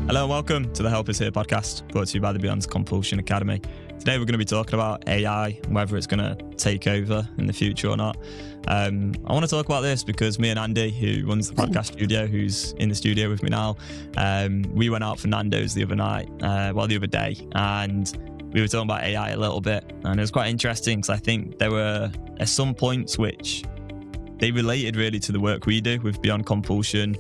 Hello and welcome to the Helplessness Here podcast, brought to you by the Beyond's Compulsion Academy. Today we're going to be talking about AI and whether it's going to take over in the future or not. I want to talk about this because me and Andy, who runs the podcast studio, who's in the studio with me now, we went out for Nando's the other day, and we were talking about AI a little bit, and it was quite interesting because I think there were some points which they related really to the work we do with Beyond Compulsion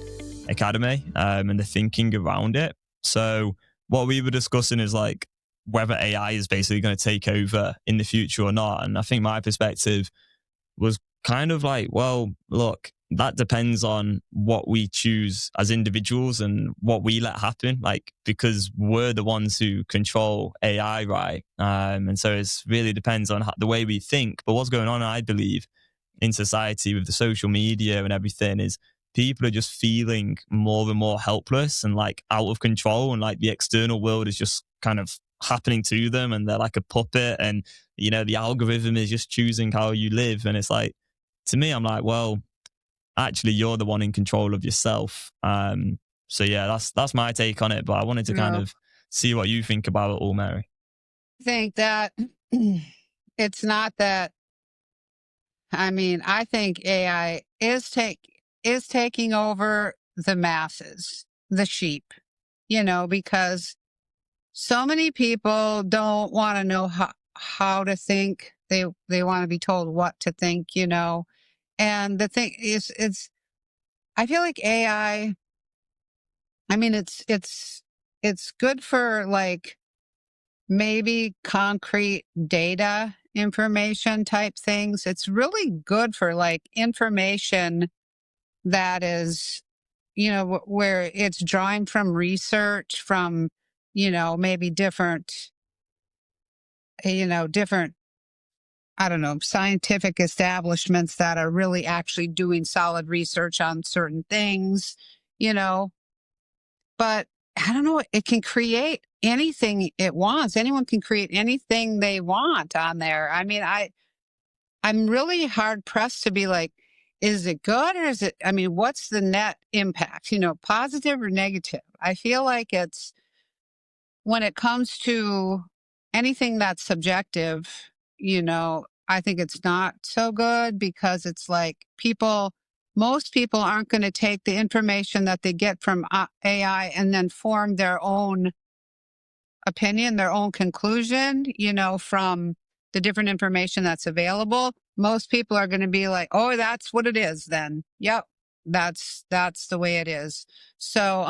Academy and the thinking around it. So what we were discussing is like whether AI is basically going to take over in the future or not. And I think my perspective was kind of like, well, look, that depends on what we choose as individuals and what we let happen, like, because we're the ones who control AI, right? And so it really depends on the way we think. But what's going on, I believe, in society with the social media and everything is people are just feeling more and more helpless and like out of control, and like the external world is just kind of happening to them and they're like a puppet, and you know the algorithm is just choosing how you live. And it's like, to me, I'm like, well, actually you're the one in control of yourself. So yeah, that's my take on it, but I wanted to kind of see what you think about it all, Mary. I think that it's not that. I mean, I think AI is taking over the masses, the sheep, because so many people don't want to know how to think. They want to be told what to think, And the thing is, I feel like AI, I mean, it's good for like maybe concrete data information type things. It's really good for like information that is, where it's drawing from research from, maybe different, I don't know, scientific establishments that are really actually doing solid research on certain things, but I don't know, it can create anything it wants. Anyone can create anything they want on there. I mean, I'm really hard pressed to be like, is it good or is it, I mean, what's the net impact, positive or negative? I feel like it's, when it comes to anything that's subjective, I think it's not so good, because it's like most people aren't going to take the information that they get from AI and then form their own opinion, their own conclusion, from the different information that's available. Most people are going to be like, oh, that's what it is then. Yep. That's the way it is. So,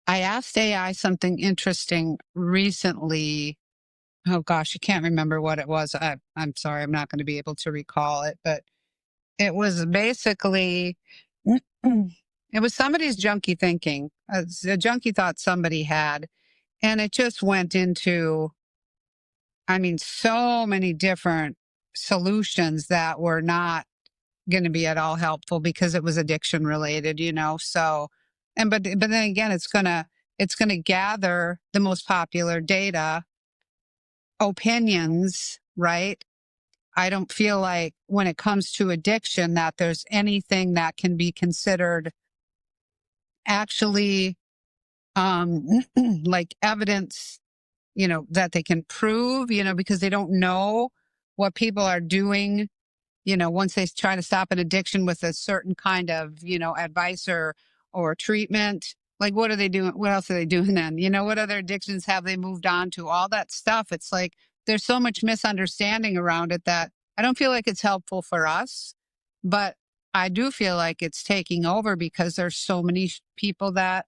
I asked AI something interesting recently. Oh gosh, I can't remember what it was. I'm sorry, I'm not going to be able to recall it, but it was basically, it was somebody's junky thinking, a junky thought somebody had. And it just went into, I mean, so many different solutions that were not going to be at all helpful because it was addiction related, So, but then again, it's gonna gather the most popular data, opinions, right? I don't feel like when it comes to addiction that there's anything that can be considered actually like evidence, that they can prove, because they don't know what people are doing, once they try to stop an addiction with a certain kind of, advice or treatment. Like, what are they doing? What else are they doing then? What other addictions have they moved on to? All that stuff. It's like there's so much misunderstanding around it that I don't feel like it's helpful for us, but I do feel like it's taking over because there's so many people that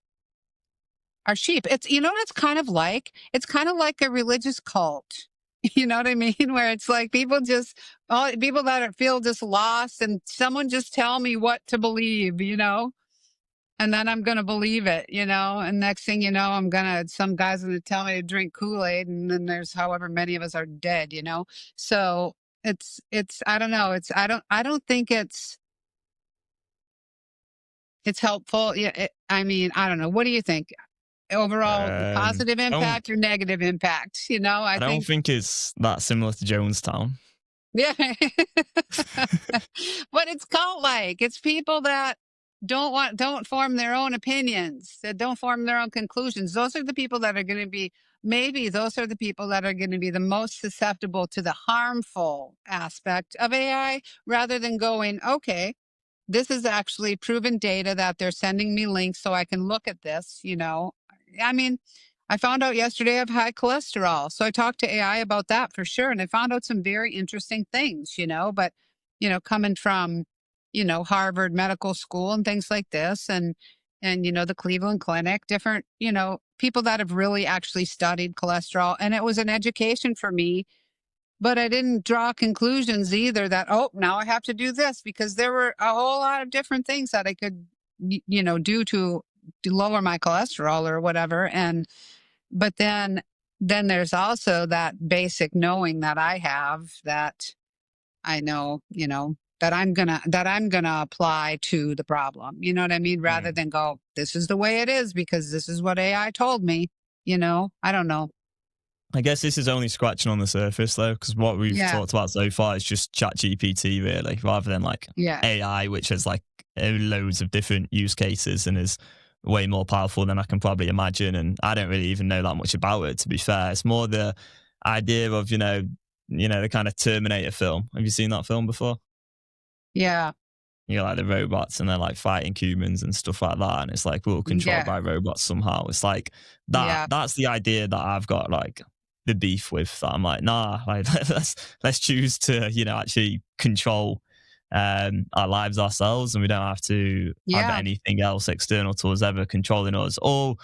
are sheep. It's, what it's kind of like? It's kind of like a religious cult. You know what I mean? Where it's like people that feel just lost, and someone just tell me what to believe, and then I'm going to believe it, and next thing you know, some guy's going to tell me to drink Kool-Aid, and then there's however many of us are dead, So it's, I don't know. I don't think it's helpful. Yeah. I mean, I don't know. What do you think? Overall positive impact or negative impact? I don't think it's that similar to Jonestown. Yeah. But it's cult-like. It's people that don't form their own opinions, that don't form their own conclusions. Those are the people that are going to be, maybe those are the people that are going to be the most susceptible to the harmful aspect of AI, rather than going, okay, this is actually proven data that they're sending me links so I can look at this, I mean, I found out yesterday I have high cholesterol. So I talked to AI about that for sure. And I found out some very interesting things, but, coming from, Harvard Medical School and things like this, and, the Cleveland Clinic, different, people that have really actually studied cholesterol. And it was an education for me, but I didn't draw conclusions either that, oh, now I have to do this, because there were a whole lot of different things that I could, do to lower my cholesterol or whatever. But then there's also that basic knowing that I have, that I know, that I'm gonna apply to the problem. You know what I mean? Rather Mm. than go, this is the way it is because this is what AI told me. I don't know. I guess this is only scratching on the surface though, because what we've Yeah. talked about so far is just chat GPT really, rather than like Yeah. AI, which has like loads of different use cases and is way more powerful than I can probably imagine. And I don't really even know that much about it, to be fair. It's more the idea of, the kind of Terminator film. Have you seen that film before? Yeah. Like the robots and they're like fighting humans and stuff like that. And it's like, we're all controlled Yeah. by robots somehow. It's like that. Yeah. That's the idea that I've got like the beef with. That I'm like, nah, like let's choose to, actually control our lives ourselves, and we don't have to have Yeah. anything else external to us ever controlling us. Or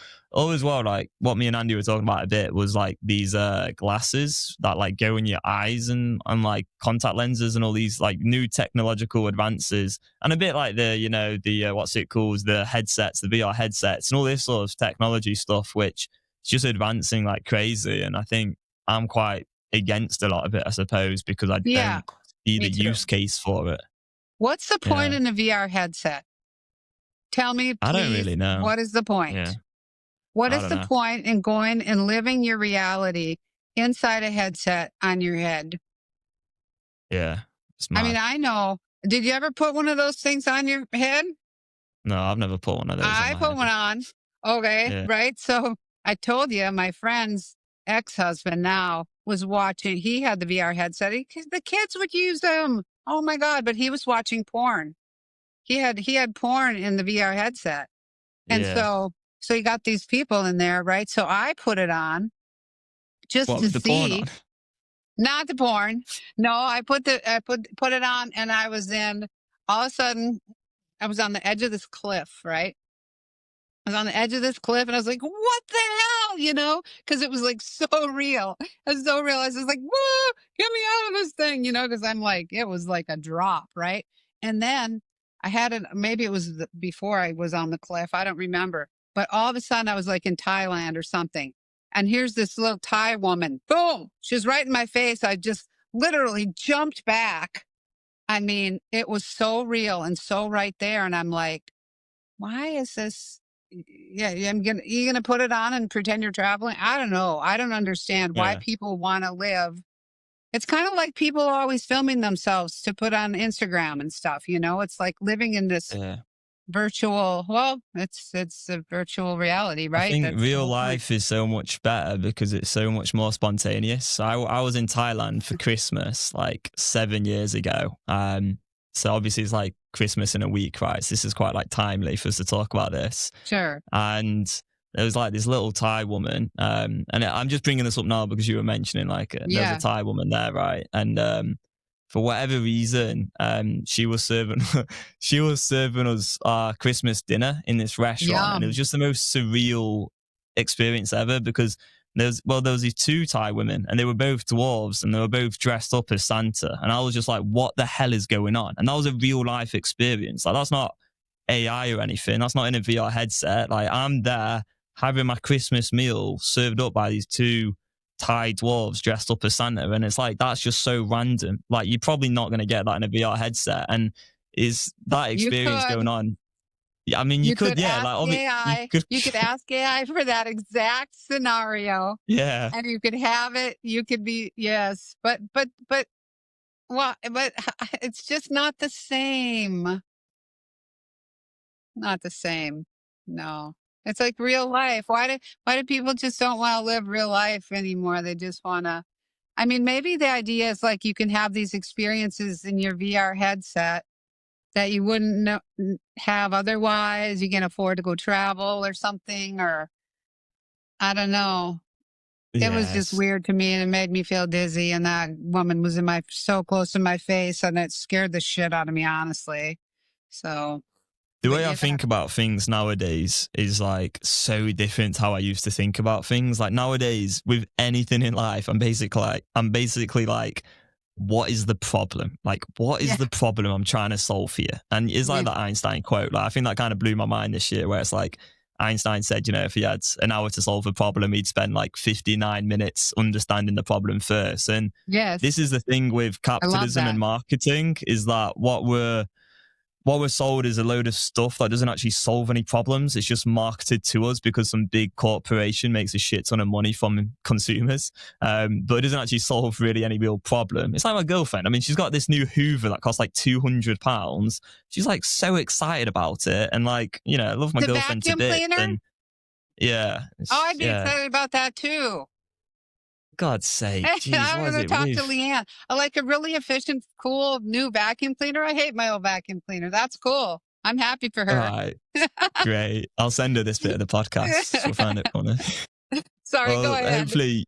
as well, like what me and Andy were talking about a bit was like these glasses that like go in your eyes, and like contact lenses and all these like new technological advances, and a bit like the what's it called, the headsets, the VR headsets, and all this sort of technology stuff, which is just advancing like crazy. And I think I'm quite against a lot of it, I suppose, because I Yeah. don't see Me the too. use case for it. What's the point Yeah, in a VR headset? Tell me, I don't please, really know. what is the Yeah, point? What I is don't the know. point in going and living your reality inside a headset on your head? Yeah, it's I mean, mad. I know. Did you ever put one of those things on your head? No, I've never put one of those on I my put head. one on. Okay, Yeah, right? So I told you my friend's ex-husband now was watching. He had the VR headset. The kids would use them. Oh my God. But he was watching porn. He had porn in the VR headset. And yeah. so you got these people in there, right? So I put it on just What, to with the porn on? see, not the porn. No, I put it on, and I was in, all of a sudden I was on the edge of this cliff, right? I was on the edge of this cliff and I was like, what the hell? Because it was like so real. It was so real. I was just like, whoa, get me out of this thing, because I'm like, it was like a drop, right? And then I had it, maybe it was before I was on the cliff. I don't remember. But all of a sudden I was like in Thailand or something. And here's this little Thai woman. Boom. She was right in my face. I just literally jumped back. I mean, it was so real and so right there. And I'm like, why is this? Yeah, you're gonna put it on and pretend you're traveling. I don't know. I don't understand why Yeah, people want to live. It's kind of like people always filming themselves to put on Instagram and stuff. It's like living in this yeah. virtual. Well, it's a virtual reality, I right? think That's the real whole point. life is so much better because it's so much more spontaneous. I was in Thailand for Christmas like 7 years ago. So obviously it's like Christmas in a week, right? So this is quite like timely for us to talk about this. Sure. And there was like this little Thai woman, and I'm just bringing this up now because you were mentioning like there was a Yeah. Thai woman there, right? And for whatever reason, she was serving she was serving us our Christmas dinner in this restaurant, and it was Yum. just the most surreal experience ever because there was these two Thai women, and they were both dwarves, and they were both dressed up as Santa, and I was just like, what the hell is going on? And that was a real life experience. Like that's not AI or anything. That's not in a VR headset. Like I'm there having my Christmas meal served up by these two Thai dwarves dressed up as Santa, and it's like that's just so random. Like you're probably not going to get that in a VR headset, and is that You experience going could. on? Yeah, I mean, you You could, could yeah. ask Like, you AI. could, You could ask AI for that exact scenario, yeah. and you could have it. You could be, yes, but well, but it's just not the same. not the same. No. It's like real life. Why do people just don't want to live real life anymore? They just want to. I mean, maybe the idea is like you can have these experiences in your VR headset that you wouldn't have otherwise. You can afford to go travel or something, or I don't know. It was just Yes. weird to me, and it made me feel dizzy. And that woman was so close to my face, and it scared the shit out of me, honestly. So, The but way I yeah, think about things nowadays is like so different to how I used to think about things. Like nowadays, with anything in life, I'm basically like, what is the problem? Like, what is yeah, the problem I'm trying to solve here? And it's like yeah, that Einstein quote. Like, I think that kind of blew my mind this year, where it's like Einstein said, if he had an hour to solve a problem, he'd spend like 59 minutes understanding the problem first. And this yes, is the thing with I love capitalism and that. marketing, is that what we're sold is a load of stuff that doesn't actually solve any problems. It's just marketed to us because some big corporation makes a shit ton of money from consumers. But it doesn't actually solve really any real problem. It's like my girlfriend. I mean, she's got this new Hoover that costs like £200. She's like so excited about it. And like, I love my The girlfriend to vacuum bits. cleaner? And yeah, Oh, I'd be yeah. excited about that too. God's sake. Jeez, I'm what is going to it talk to with? Leanne. I like a really efficient, cool new vacuum cleaner. I hate my old vacuum cleaner. That's cool. I'm happy for All her. right. Great. I'll send her this bit of the podcast. She'll find it funny. Sorry, go Well, ahead. hopefully,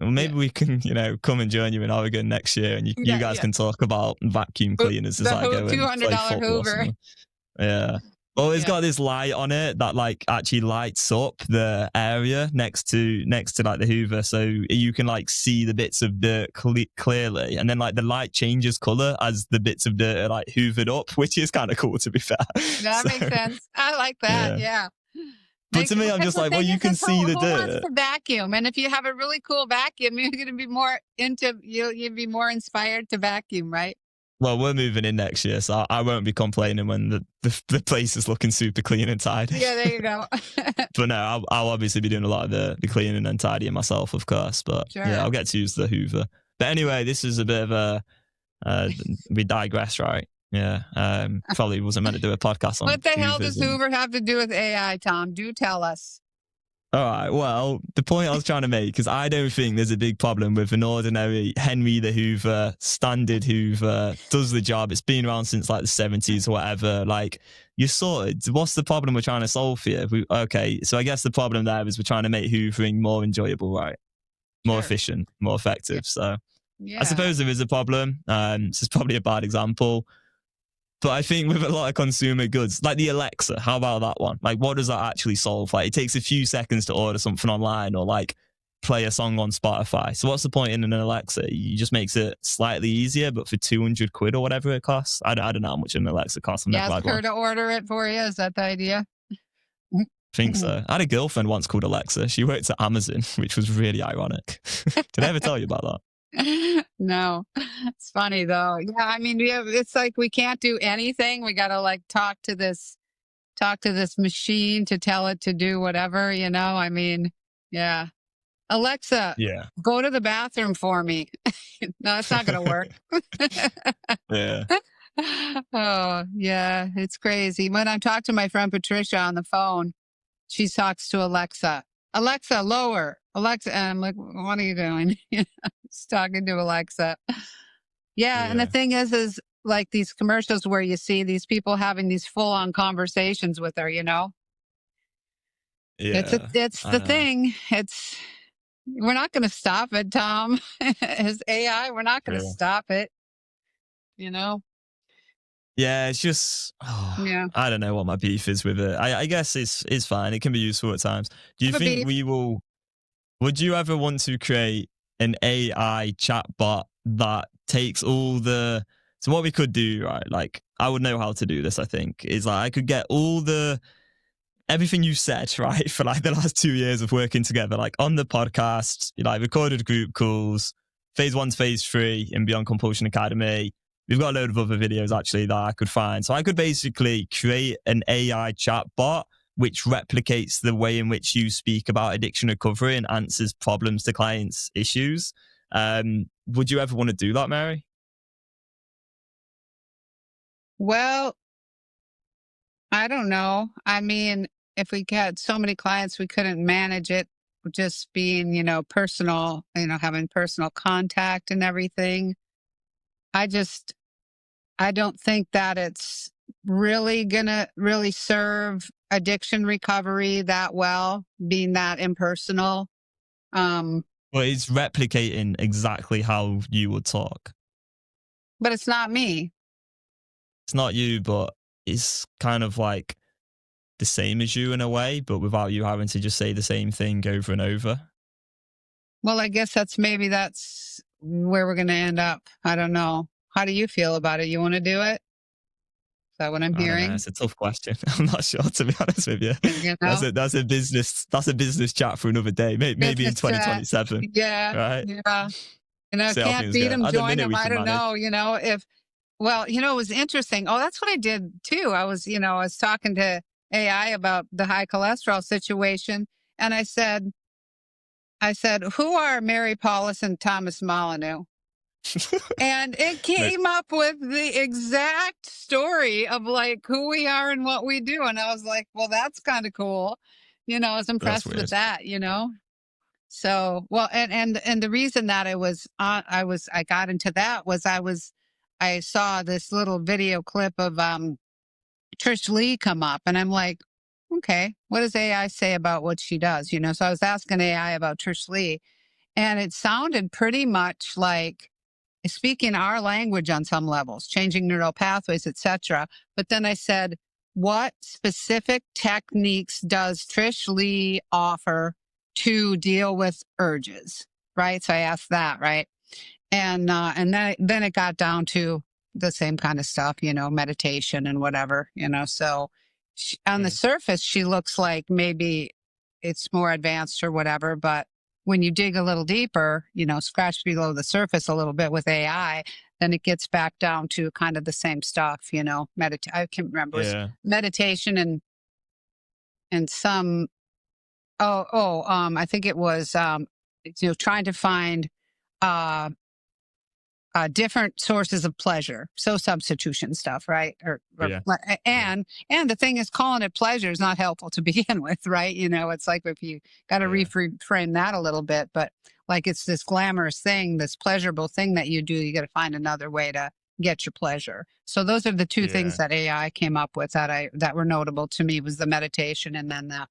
well, Yeah, maybe we can, come and join you in Oregon next year, and you yeah, guys yeah. can talk about vacuum cleaners as The I go and play $200 football or Hoover. something. Yeah. Well, it's Yeah. got this light on it that like actually lights up the area next to like the Hoover, so you can like see the bits of dirt clearly, and then like the light changes color as the bits of dirt are like hoovered up, which is kind of cool to be fair. That So makes sense. I like that. yeah, Yeah. but to me, I'm Because just the like, well, thing you is, can see the who wants dirt. to vacuum? And if you have a really cool vacuum, you're going to be more into you'd be more inspired to vacuum, right? Well, we're moving in next year, so I won't be complaining when the place is looking super clean and tidy. Yeah, there you go. But no, I'll obviously be doing a lot of the cleaning and tidying myself, of course. But yeah, Sure. I'll get to use the Hoover. But anyway, this is a bit of we digress, right? Yeah, probably wasn't meant to do a podcast on What the hell Hoovers does and. Hoover have to do with AI, Tom? Do tell us. All right. Well, the point I was trying to make is I don't think there's a big problem with an ordinary Henry the Hoover, standard Hoover, does the job. It's been around since like the 70s or whatever. Like, you're sorted. What's the problem we're trying to solve here? Okay, so I guess the problem there is we're trying to make hoovering more enjoyable, right? More Sure. efficient, more Yeah. effective. So I Yeah. suppose there is a problem. This is probably a bad example. But I think with a lot of consumer goods, like the Alexa, how about that one? Like, what does that actually solve? Like, it takes a few seconds to order something online or like play a song on Spotify. So, what's the point in an Alexa? You just makes it slightly easier, but for 200 quid or whatever it costs. I don't know how much an Alexa costs. I've You never ask had her one. to order it for you. Is that the idea? I think so. I had a girlfriend once called Alexa. She worked at Amazon, which was really ironic. Did I ever tell you about that? No, it's funny though. Yeah, I mean, it's like we can't do anything. We got to like talk to this machine to tell it to do whatever. I mean, yeah. Alexa, Yeah. go to the bathroom for me. No, it's not going to work. Yeah. Oh, yeah, it's crazy. When I talk to my friend Patricia on the phone, she talks to Alexa. Alexa, lower. Alexa, and I'm like, what are you doing? She's talking to Alexa. Yeah, and the Yeah. thing is like these commercials where you see these people having these full-on conversations with her. Yeah. It's I the know. thing. We're not going to stop it, Tom. As AI, we're not going to True. stop it. You know? Yeah, it's just Yeah. I don't know what my beef is with it. I guess it's fine. It can be useful at times. Do I you have a think beef. we will? Would you ever want to create an AI chatbot that takes all the? So what we could do, right? Like I would know how to do this. I think is like I could get all the everything you said, right, for like the last 2 years of working together, like on the podcast, like recorded group calls, phase 1 to phase 3 in Beyond Compulsion Academy. We've got a load of other videos actually that I could find. So I could basically create an AI chat bot which replicates the way in which you speak about addiction recovery and answers problems to clients' issues. Would you ever want to do that, Mary? Well, I don't know. I mean, if we had so many clients, we couldn't manage it just being, personal, having personal contact and everything. I just, I don't think that it's really gonna really serve addiction recovery that well, being that impersonal. Um, But it's replicating exactly how you would talk. but it's not me. It's not you, but it's kind of like the same as you in a way, but without you having to just say the same thing over and over. Well, I guess that's where we're gonna end up. I don't know. How do you feel about it? You want to do it? Is that what I'm I don't know. hearing? It's a tough question. I'm not sure, to be honest with you. You know, That's a business chat for another day. Maybe in business chat. 2027, Yeah, right? yeah. See how Can't things beat go. them, At the join minute, them. we I can don't manage. know. If well, it was interesting. Oh, that's what I did too. I was talking to AI about the high cholesterol situation, and I said, who are Mary Paulus and Thomas Molyneux? And it No, came up with the exact story of like who we are and what we do. And I was like, well, that's kind of cool. I was that's impressed with weird. that. So, well, and the reason that I got into that was I saw this little video clip of Trish Lee come up, and I'm like, okay, what does AI say about what she does? So I was asking AI about Trish Lee, and it sounded pretty much like speaking our language on some levels, changing neural pathways, etc. But then I said, what specific techniques does Trish Lee offer to deal with urges? Right. So I asked that, right? And then it got down to the same kind of stuff, meditation and whatever. So on the Mm. surface, she looks like maybe it's more advanced or whatever, but when you dig a little deeper, scratch below the surface a little bit with AI, then it gets back down to kind of the same stuff, I can't remember. It was Yeah, meditation and some I think it was trying to find uh different sources of pleasure. So substitution stuff, right? yeah, yeah, And the thing is, calling it pleasure is not helpful to begin with, right? It's like if you got to yeah, reframe that a little bit, but like it's this glamorous thing, this pleasurable thing that you do. You got to find another way to get your pleasure. So those are the two things yeah. that AI came up with that were notable to me was the meditation and then the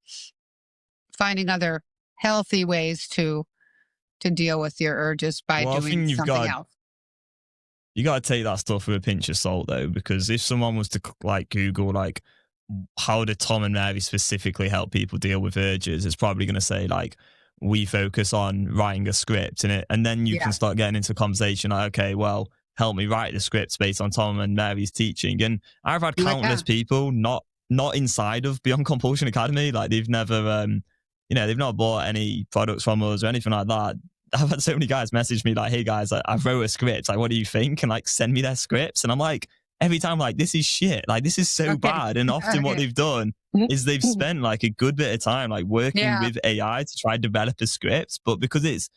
finding other healthy ways to deal with your urges by Well, I doing think something else. you got to take that stuff with a pinch of salt, though, because if someone was to like Google like how did Tom and Mary specifically help people deal with urges, it's probably going to say like we focus on writing a script in it, and then you can Yeah. start getting into conversation like, okay, well, help me write the scripts based on Tom and Mary's teaching. And I've had Yeah. countless people not inside of Beyond Compulsion Academy, like they've never they've not bought any products from us or anything like that. I've had so many guys message me like, hey guys, I wrote a script, like what do you think, and like send me their scripts, and I'm like, every time like this is shit, like this is so Okay. bad. And often what Okay. they've done is they've spent like a good bit of time like working Yeah. with AI to try and develop a script, but because it's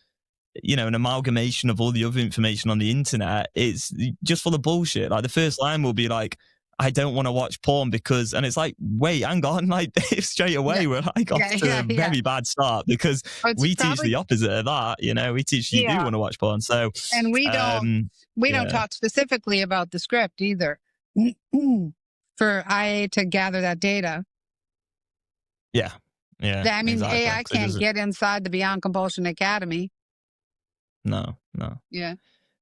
an amalgamation of all the other information on the internet, it's just full of bullshit. Like the first line will be like, I don't want to watch porn because, and it's like, wait, hang on, like straight Yeah. away we're like off Yeah. to Yeah. a Yeah. very bad start because Oh, it's we teach probably the opposite of that. We teach you do yeah. want to watch porn. So And we don't yeah, talk specifically about the script either. For IA to gather that data. yeah, yeah, I mean, exactly. AI 'Cause it can't doesn't. get inside the Beyond Compulsion Academy. No, Yeah.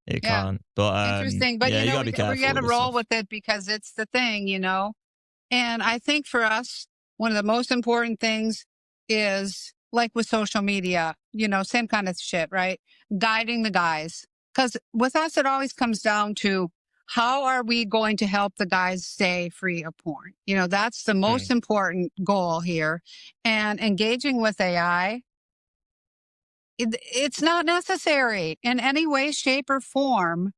it Yeah. can't. But Interesting. But yeah, you gotta be we careful got with to this roll stuff. with it because it's the thing. And I think for us, one of the most important things is like with social media, same kind of shit, right? Guiding the guys. Because with us, it always comes down to how are we going to help the guys stay free of porn? That's the most Mm, important goal here. And engaging with AI, it's not necessary in any way, shape, or form.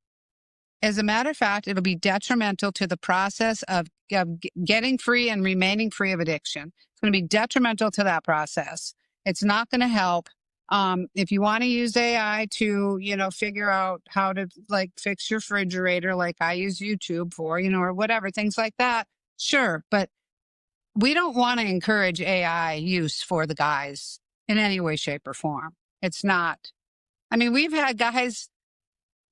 As a matter of fact, it'll be detrimental to the process of getting free and remaining free of addiction. It's going to be detrimental to that process. It's not going to help. If you want to use AI to, figure out how to like fix your refrigerator, like I use YouTube for, or whatever, things like that, sure. But we don't want to encourage AI use for the guys in any way, shape, or form. It's not. I mean, we've had guys,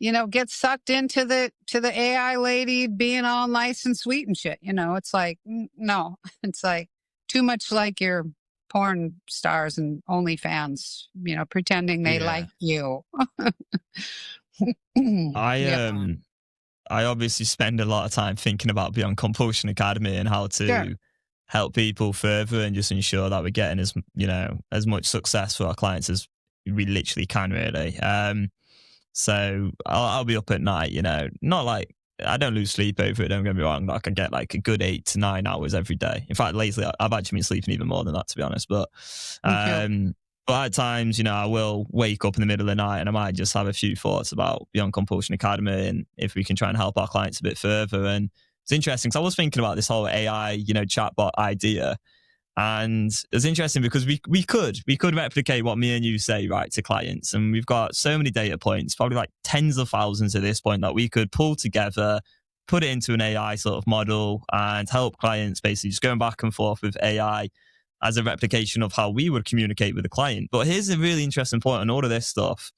get sucked into the AI lady being all nice and sweet and shit. It's like, no, it's like too much like your porn stars and OnlyFans, pretending they like you. I obviously spend a lot of time thinking about Beyond Compulsion Academy and how to help people further and just ensure that we're getting as much success for our clients as we literally can, really. So I'll be up at night, not like I don't lose sleep over it. Don't get me wrong. Like I get like a good 8 to 9 hours every day. In fact, lately I've actually been sleeping even more than that, to be honest. But at times, I will wake up in the middle of the night and I might just have a few thoughts about Beyond Compulsion Academy and if we can try and help our clients a bit further. And it's interesting because I was thinking about this whole AI, chatbot idea. And it's interesting because we could replicate what me and you say, right, to clients. And we've got so many data points, probably like tens of thousands at this point, that we could pull together, put it into an AI sort of model and help clients basically just going back and forth with AI as a replication of how we would communicate with the client. But here's a really interesting point on all of this stuff,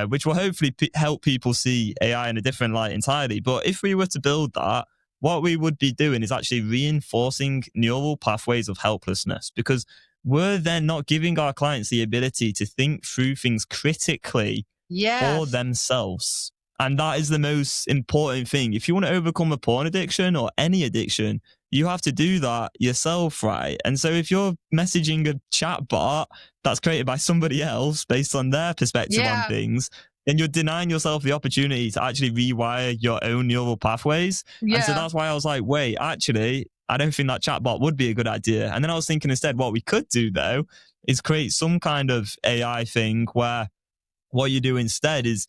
which will hopefully help people see AI in a different light entirely. But if we were to build that, what we would be doing is actually reinforcing neural pathways of helplessness, because we're then not giving our clients the ability to think through things critically for themselves. And that is the most important thing. If you want to overcome a porn addiction or any addiction, you have to do that yourself, right? And so if you're messaging a chat bot that's created by somebody else based on their perspective on things, then you're denying yourself the opportunity to actually rewire your own neural pathways. And so that's why I was like, wait, actually, I don't think that chatbot would be a good idea. And then I was thinking instead, what we could do, though, is create some kind of AI thing where what you do instead is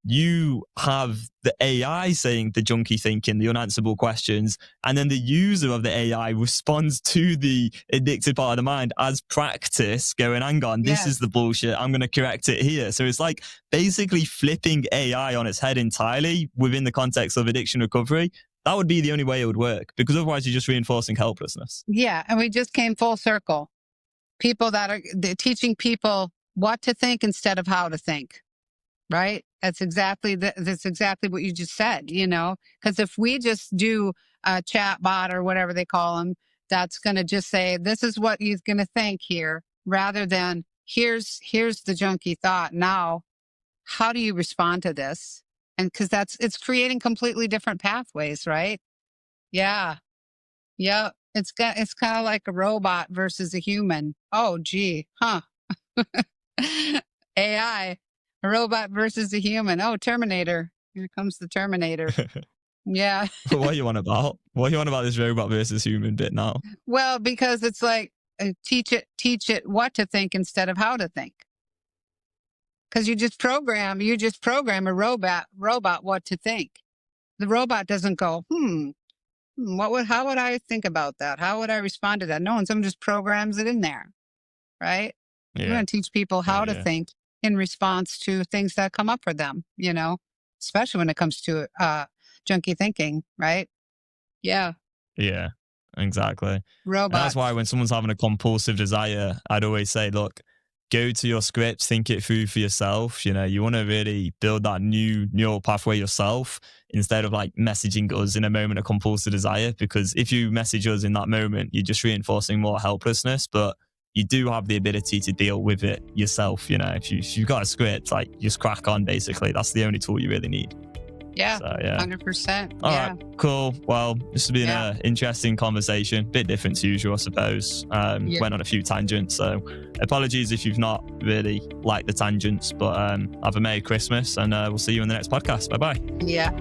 you have the AI saying the junky thinking, the unanswerable questions, and then the user of the AI responds to the addicted part of the mind as practice, going, hang on, this is the bullshit, I'm going to correct it here. So it's like basically flipping AI on its head entirely within the context of addiction recovery. That would be the only way it would work, because otherwise you're just reinforcing helplessness. Yeah, and we just came full circle. People they're teaching people what to think instead of how to think. Right? That's exactly what you just said, because if we just do a chat bot or whatever they call them, that's going to just say, this is what you're going to think here, rather than here's the junky thought. Now, how do you respond to this? And because it's creating completely different pathways, right? Yeah. Yeah. It's kind of like a robot versus a human. Oh, gee. Huh. AI. A robot versus a human. Oh, Terminator. Here comes the Terminator. Yeah. What are you on about? What are you on about this robot versus human bit now? Well, because it's like teach it what to think instead of how to think. Because you just program a robot what to think. The robot doesn't go, how would I think about that? How would I respond to that? No, and someone just programs it in there. Right? We're going to teach people how to think in response to things that come up for them, especially when it comes to junky thinking, right? Yeah. Yeah, exactly. Robots. And that's why when someone's having a compulsive desire, I'd always say, look, go to your scripts, think it through for yourself. You want to really build that new neural pathway yourself instead of like messaging us in a moment of compulsive desire, because if you message us in that moment, you're just reinforcing more helplessness. But you do have the ability to deal with it yourself. If you've got a script, like just crack on, basically. That's the only tool you really need. Yeah, so, yeah. 100%. All right, cool. Well, this has been an interesting conversation. Bit different to usual, I suppose. Went on a few tangents, so apologies if you've not really liked the tangents, but have a Merry Christmas, and we'll see you in the next podcast. Bye-bye. Yeah.